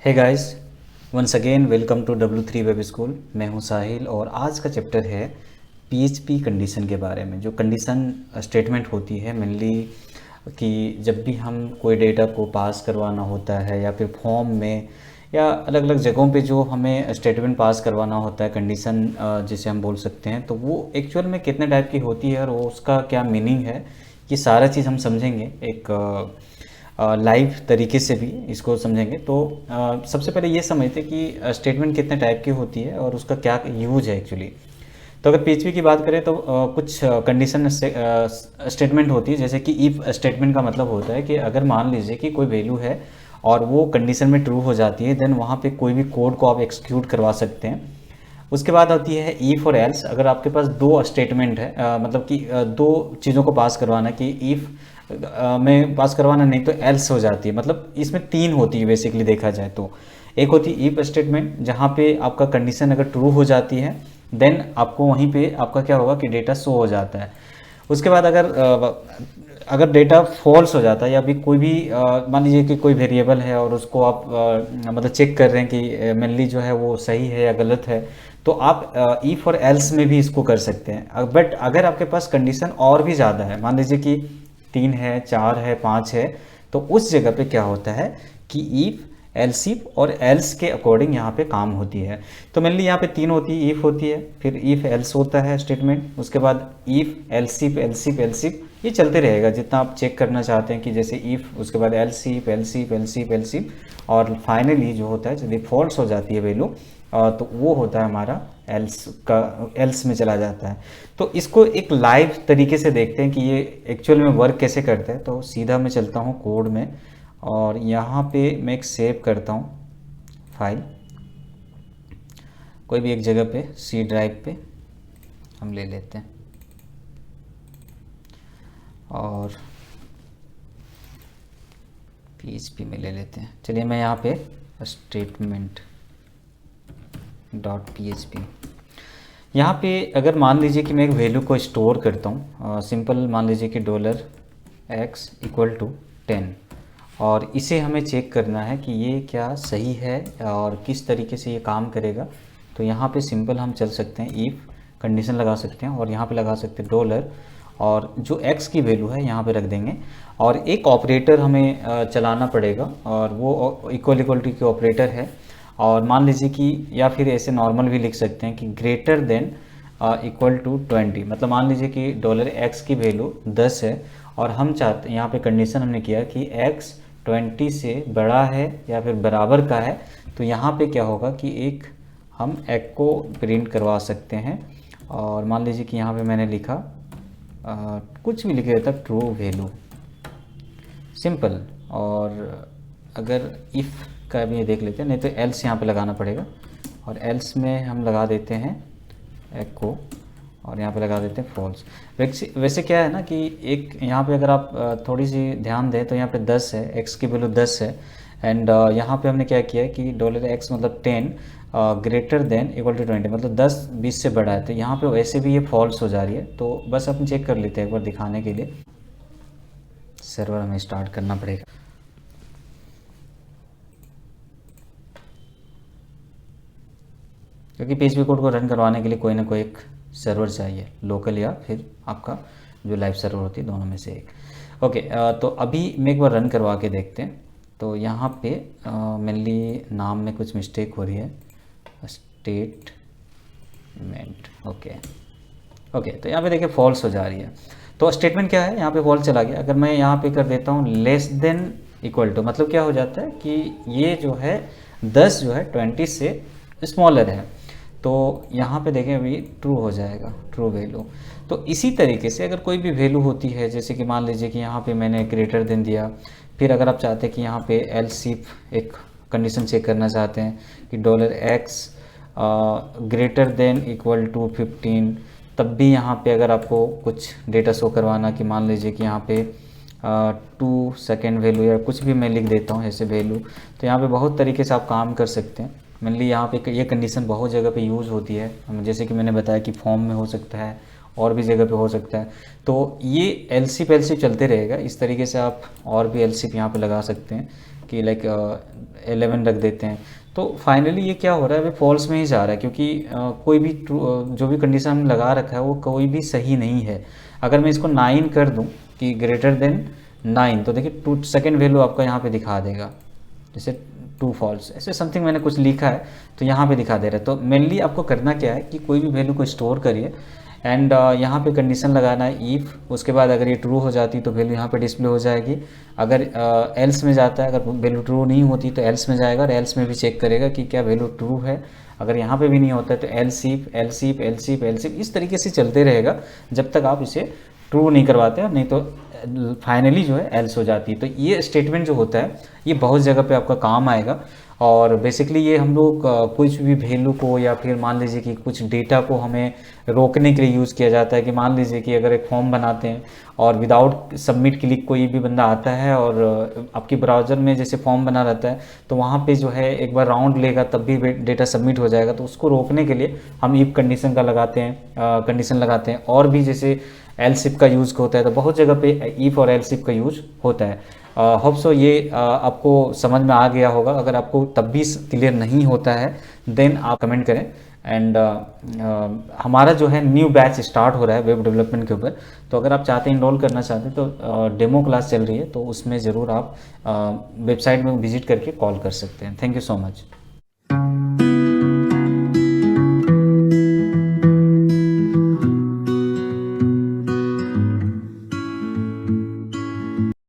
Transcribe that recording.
Hey guys, once again welcome to W3 web school. मैं हूं साहिल और आज का चैप्टर है PHP कंडीशन के बारे में। जो कंडीशन स्टेटमेंट होती है मेनली कि जब भी हम कोई डेटा को पास करवाना होता है या फिर फॉर्म में या अलग अलग जगहों पे जो हमें स्टेटमेंट पास करवाना होता है, कंडीशन जिसे हम बोल सकते हैं, तो वो एक्चुअल में कितने टाइप की होती है और वो उसका क्या मीनिंग है, ये सारा चीज़ हम समझेंगे एक लाइव तरीके से भी इसको समझेंगे। तो सबसे पहले ये समझते हैं कि स्टेटमेंट कितने टाइप की होती है और उसका क्या यूज है एक्चुअली। तो अगर PHP की बात करें तो कुछ कंडीशन स्टेटमेंट होती है, जैसे कि इफ़ स्टेटमेंट का मतलब होता है कि अगर मान लीजिए कि कोई वैल्यू है और वो कंडीशन में ट्रू हो जाती है, देन वहाँ पे कोई भी कोड को आप एक्सिक्यूट करवा सकते हैं। उसके बाद आती है इफ़ और एल्स। अगर आपके पास दो स्टेटमेंट है, मतलब कि दो चीज़ों को पास करवाना, कि इफ़ में पास करवाना नहीं तो एल्स हो जाती है। मतलब इसमें तीन होती है बेसिकली देखा जाए तो। एक होती है इफ स्टेटमेंट, जहाँ पे आपका कंडीशन अगर ट्रू हो जाती है देन आपको वहीं पे आपका क्या होगा कि डेटा शो हो जाता है। उसके बाद अगर डेटा फॉल्स हो जाता है या भी कोई भी मान लीजिए कि कोई वेरिएबल है और उसको आप मतलब चेक कर रहे हैं कि मेनली जो है वो सही है या गलत है, तो आप इफ और एल्स में भी इसको कर सकते हैं। बट अगर आपके पास कंडीशन और भी ज़्यादा है, मान लीजिए कि 3 है, 4 है, 5 है, तो उस जगह पे क्या होता है कि इफ एल्स इफ और एल्स के अकॉर्डिंग यहाँ पे काम होती है। तो मेनली यहाँ पे तीन होती है, इफ होती है, फिर इफ एल्स होता है स्टेटमेंट, उसके बाद इफ एल्सिफ एल्सिफ एल्सिफ, ये चलते रहेगा जितना आप चेक करना चाहते हैं कि जैसे इफ, उसके बाद एल्सिफ एल्सिफ एल्सिफ एल्सिफ, और फाइनली जो होता है यदि फॉल्स हो जाती है वैल्यू तो वो होता है हमारा एल्स में चला जाता है। तो इसको एक लाइव तरीके से देखते हैं कि ये एक्चुअल में वर्क कैसे करता है। तो सीधा मैं चलता हूँ कोड में और यहाँ पे मैं एक सेव करता हूँ फाइल, कोई भी एक जगह पे सी ड्राइव पे हम ले लेते हैं और PHP में ले लेते हैं। चलिए मैं यहाँ पे स्टेटमेंट .php, यहाँ पे अगर मान लीजिए कि मैं एक वैल्यू को स्टोर करता हूँ, सिंपल मान लीजिए कि $x = 10, और इसे हमें चेक करना है कि ये क्या सही है और किस तरीके से ये काम करेगा। तो यहाँ पे सिंपल हम चल सकते हैं, इफ़ कंडीशन लगा सकते हैं और यहाँ पे लगा सकते हैं डॉलर, और जो x की वैल्यू है यहाँ पे रख देंगे, और एक ऑपरेटर हमें चलाना पड़ेगा और वो इक्वलिटी के ऑपरेटर है। और मान लीजिए कि या फिर ऐसे नॉर्मल भी लिख सकते हैं कि ग्रेटर देन = 20, मतलब मान लीजिए कि $x की वैल्यू 10 है और हम चाहते हैं, यहाँ पे कंडीशन हमने किया कि x 20 से बड़ा है या फिर बराबर का है, तो यहाँ पे क्या होगा कि एक हम एक को प्रिंट करवा सकते हैं। और मान लीजिए कि यहाँ पे मैंने लिखा कुछ भी लिख देता, ट्रू वैल्यू, सिंपल। और अगर इफ़ का भी ये देख लेते हैं, नहीं तो एल्स यहाँ पे लगाना पड़ेगा, और एल्स में हम लगा देते हैं एको और यहाँ पे लगा देते हैं फॉल्स। वैसे क्या है ना कि एक यहाँ पे अगर आप थोड़ी सी ध्यान दें तो यहाँ पे 10 है, x की वैल्यू 10 है, एंड यहाँ पे हमने क्या किया है कि $x मतलब 10 ग्रेटर देन = 20, मतलब 10 20 से बड़ा है, तो यहाँ पे वैसे भी ये फॉल्स हो जा रही है। तो बस अपन चेक कर लेते हैं एक बार दिखाने के लिए। सर्वर हमें स्टार्ट करना पड़ेगा, क्योंकि PHP कोड को रन करवाने के लिए कोई ना कोई एक सर्वर चाहिए, लोकल या फिर आपका जो लाइव सर्वर होती है, दोनों में से एक। ओके, तो अभी मैं एक बार रन करवा के देखते हैं। तो यहाँ पे मेनली नाम में कुछ मिस्टेक हो रही है, स्टेटमेंट। ओके, तो यहाँ पे देखिए फॉल्स हो जा रही है। तो स्टेटमेंट क्या है, यहाँ पे फॉल्स चला गया। अगर मैं यहाँ पे कर देता हूँ लेस देन इक्वल टू, मतलब क्या हो जाता है कि ये जो है 10 जो है 20 से स्मॉलर है, तो यहाँ पे देखें अभी ट्रू हो जाएगा, ट्रू वैल्यू। तो इसी तरीके से अगर कोई भी वैल्यू होती है, जैसे कि मान लीजिए कि यहाँ पे मैंने ग्रेटर देन दिया, फिर अगर आप चाहते हैं कि यहाँ पे एल्सिफ एक कंडीशन चेक करना चाहते हैं कि $x ग्रेटर देन = 15, तब भी यहाँ पे अगर आपको कुछ डेटा शो करवाना, कि मान लीजिए कि यहाँ पे 2 सेकेंड वैल्यू या कुछ भी मैं लिख देता हूँ ऐसे वैल्यू, तो यहाँ पे बहुत तरीके से आप काम कर सकते हैं। मेनली यहाँ पे ये कंडीशन बहुत जगह पे यूज़ होती है, जैसे कि मैंने बताया कि फॉर्म में हो सकता है और भी जगह पे हो सकता है। तो ये एलसीफ चलते रहेगा, इस तरीके से आप और भी एलसीफ यहाँ पे लगा सकते हैं। कि लाइक 11 रख देते हैं, तो फाइनली ये क्या हो रहा है, अभी फॉल्स में ही जा रहा है, क्योंकि कोई भी जो भी कंडीशन हमने लगा रखा है वो कोई भी सही नहीं है। अगर मैं इसको 9 कर दूं कि ग्रेटर देन 9, तो देखिए 2 सेकेंड वैल्यू आपका यहाँ पे दिखा देगा, जैसे टू फॉल्स ऐसे समथिंग मैंने कुछ लिखा है तो यहाँ पे दिखा दे रहा है। तो मेनली आपको करना क्या है कि कोई भी वैल्यू को स्टोर करिए एंड यहाँ पे कंडीशन लगाना है इफ़, उसके बाद अगर ये ट्रू हो जाती तो वैल्यू यहाँ पे डिस्प्ले हो जाएगी। अगर एल्स में जाता है, अगर वैल्यू ट्रू नहीं होती तो एल्स में जाएगा और एल्स में भी चेक करेगा कि क्या वैल्यू ट्रू है। अगर यहाँ पे भी नहीं होता है तो else if else if else if else if, इस तरीके से चलते रहेगा जब तक आप इसे ट्रू नहीं करवाते हैं, नहीं तो फाइनली जो है एल्स हो जाती है। तो ये स्टेटमेंट जो होता है ये बहुत जगह पे आपका काम आएगा। और बेसिकली ये हम लोग कुछ भी वैल्यू को या फिर मान लीजिए कि कुछ डेटा को हमें रोकने के लिए यूज़ किया जाता है, कि मान लीजिए कि अगर एक फॉर्म बनाते हैं और विदाउट सबमिट क्लिक कोई भी बंदा आता है और आपकी ब्राउज़र में जैसे फॉर्म बना रहता है तो वहाँ पे जो है एक बार राउंड लेगा तब भी डेटा सबमिट हो जाएगा, तो उसको रोकने के लिए हम इफ कंडीशन का लगाते हैं, कंडीशन लगाते हैं। और भी जैसे एल्स इफ का यूज़ होता है, तो बहुत जगह पे इफ और एल्स इफ का यूज होता है। होप सो ये आपको समझ में आ गया होगा। अगर आपको तब भी क्लियर नहीं होता है देन आप कमेंट करें। एंड हमारा जो है न्यू बैच स्टार्ट हो रहा है वेब डेवलपमेंट के ऊपर, तो अगर आप चाहते हैं इनरोल करना चाहते हैं तो डेमो क्लास चल रही है, तो उसमें ज़रूर आप वेबसाइट में विजिट करके कॉल कर सकते हैं। Thank you so much.